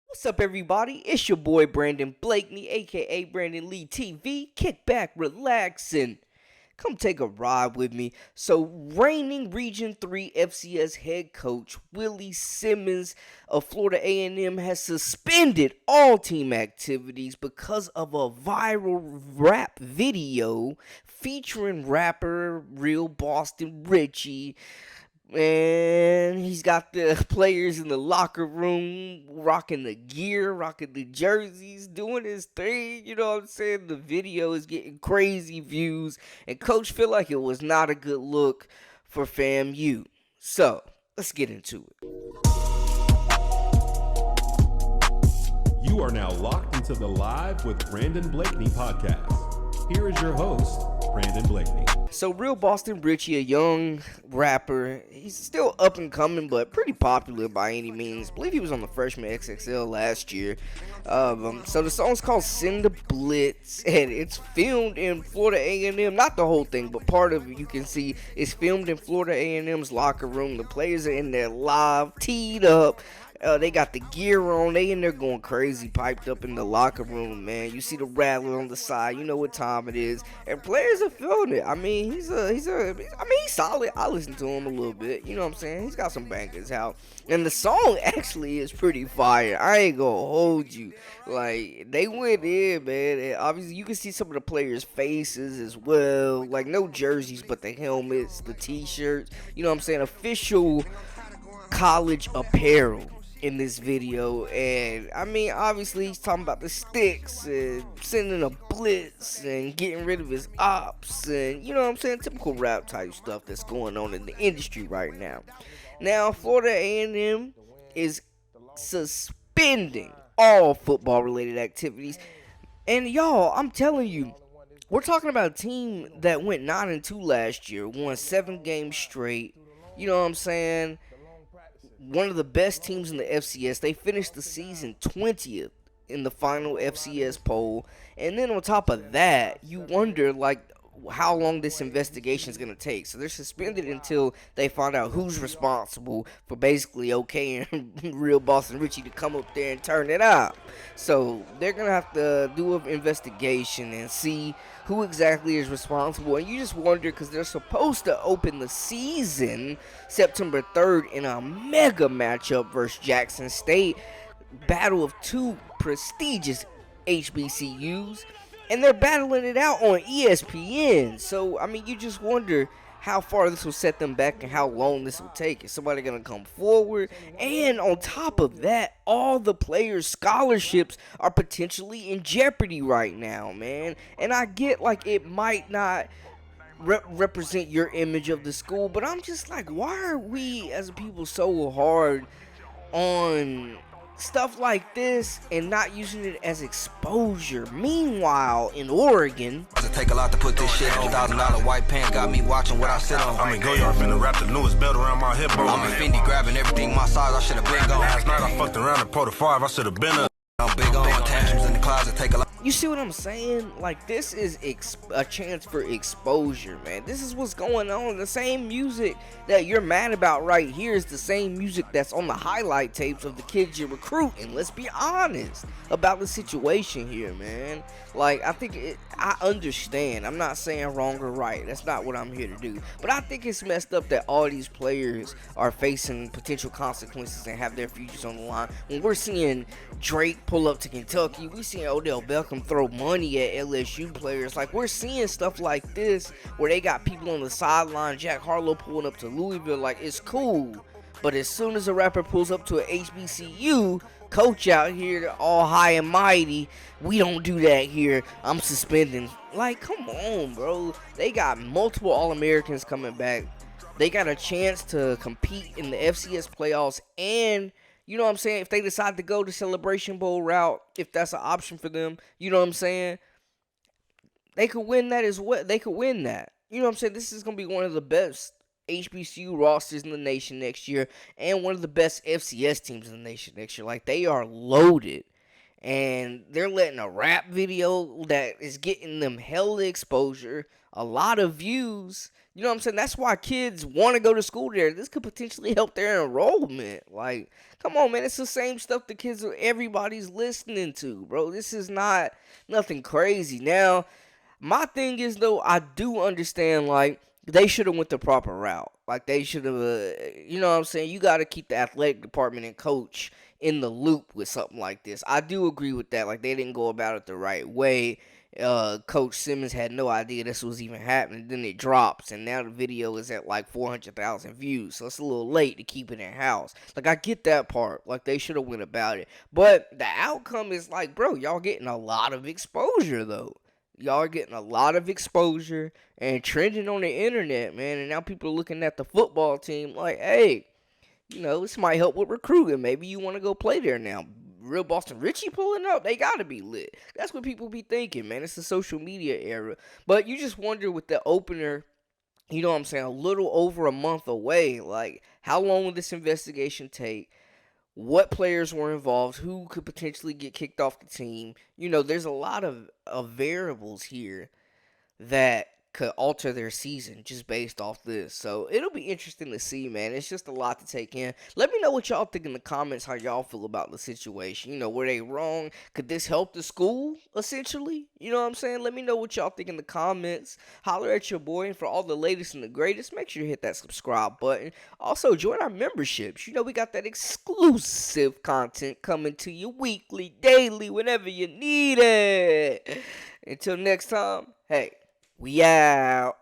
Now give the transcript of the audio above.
What's up, everybody? It's your boy Brandon Blakeney, aka Brandon Lee TV. Kick back, relax, and come take a ride with me. So, reigning Region 3 FCS head coach Willie Simmons of Florida A&M has suspended all team activities because of a viral rap video featuring rapper Real Boston Richey. And he's got the players in the locker room rocking the gear, rocking the jerseys, doing his thing. You know what I'm saying? The video is getting crazy views, and coach feel like it was not a good look for FAMU. So let's get into it. You are now locked into the Live with Brandon Blakeney podcast. Here is your host, Brandon Blakeney. So, Real Boston Richey, a young rapper, he's still up and coming, but pretty popular by any means. I believe he was on the Freshman XXL last year. So the song's called Send the Blitz, and it's filmed in Florida A&M. Not the whole thing, but part of it you can see is filmed in Florida A&M's locker room. The players are in there live, teed up. They got the gear on. They in there going crazy, piped up in the locker room, man. You see the rattler on the side. You know what time it is, and players are feeling it. I mean, he's solid. I listen to him a little bit. You know what I'm saying? He's got some bangers out, and the song actually is pretty fire. I ain't gonna hold you. Like, they went in, man. And obviously, you can see some of the players' faces as well. Like, no jerseys, but the helmets, the t-shirts. You know what I'm saying? Official college apparel in this video. And I mean, obviously he's talking about the sticks and sending a blitz and getting rid of his ops, and you know what I'm saying, typical rap type stuff that's going on in the industry right now. Now, Florida A&M is suspending all football related activities, and y'all, I'm telling you, we're talking about a team that went 9-2 last year, won 7 games straight. You know what I'm saying? One of the best teams in the FCS. They finished the season 20th in the final FCS poll. And then on top of that, you wonder, like, how long this investigation is going to take. So they're suspended until they find out who's responsible for basically okaying Real Boston Richey to come up there and turn it out. So they're going to have to do an investigation and see who exactly is responsible. And you just wonder, because they're supposed to open the season September 3rd in a mega matchup versus Jackson State. Battle of two prestigious HBCUs. And they're battling it out on ESPN. So, I mean, you just wonder how far this will set them back and how long this will take. Is somebody going to come forward? And on top of that, all the players' scholarships are potentially in jeopardy right now, man. And I get, like, it might not represent your image of the school, but I'm just like, why are we as a people so hard on stuff like this and not using it as exposure? Meanwhile, in Oregon, it take a lot to put this shit on. $1,000 white pants got me watching what I sit on. I'm in go yard finna wrap the newest belt around my hip bone. I'm in Fendi grabbing everything my size. I should've been gone. Last night I fucked around and pulled a 5. I should've been up. I'm big on tantrums in the closet. Take a lot. you see what I'm saying? Like, this is a chance for exposure, man. This is what's going on. The same music that you're mad about right here is the same music that's on the highlight tapes of the kids you're recruiting. Let's be honest about the situation here, man. Like, I understand. I'm not saying wrong or right. That's not what I'm here to do. But I think it's messed up that all these players are facing potential consequences and have their futures on the line. When we're seeing Drake pull up to Kentucky, we seeing Odell Beckham throw money at LSU players. Like, we're seeing stuff like this where they got people on the sideline, Jack Harlow pulling up to Louisville. Like, it's cool. But as soon as a rapper pulls up to an HBCU, coach out here all high and mighty, we don't do that here, I'm suspending. Like, come on, bro. They got multiple All-Americans coming back. They got a chance to compete in the FCS playoffs, and you know what I'm saying, if they decide to go the Celebration Bowl route, if that's an option for them, you know what I'm saying, they could win that as well. They could win that. You know what I'm saying? This is going to be one of the best HBCU rosters in the nation next year, and one of the best FCS teams in the nation next year. Like, they are loaded. and they're letting a rap video that is getting them hella exposure, a lot of views. You know what I'm saying? That's why kids want to go to school there. This could potentially help their enrollment. Like, come on, man. It's the same stuff the kids, everybody's listening to, bro. This is not nothing crazy. Now, my thing is, though, I do understand, like, they should have went the proper route. Like, they should have, you know what I'm saying? You got to keep the athletic department and coach in the loop with something like this. I do agree with that. Like, they didn't go about it the right way. Coach Simmons had no idea this was even happening. Then it drops, and now the video is at like 400,000 views. So it's a little late to keep it in house. Like, I get that part. Like, they should have went about it. But the outcome is like, bro, y'all getting a lot of exposure, though. Y'all are getting a lot of exposure and trending on the internet, man. And now people are looking at the football team like, hey, you know, this might help with recruiting. Maybe you want to go play there now. Real Boston Richey pulling up, they got to be lit. That's what people be thinking, man. It's the social media era. But you just wonder with the opener, you know what I'm saying, a little over a month away, like, how long will this investigation take? What players were involved, who could potentially get kicked off the team. You know, there's a lot of variables here that could alter their season just based off this. So it'll be interesting to see, man. It's just a lot to take in. Let me know what y'all think in the comments, how y'all feel about the situation. You know, were they wrong? Could this help the school, essentially? You know what I'm saying? Let me know what y'all think in the comments. Holler at your boy. And for all the latest and the greatest, make sure you hit that subscribe button. Also, join our memberships. You know, we got that exclusive content coming to you weekly, daily, whenever you need it. Until next time, hey, we out.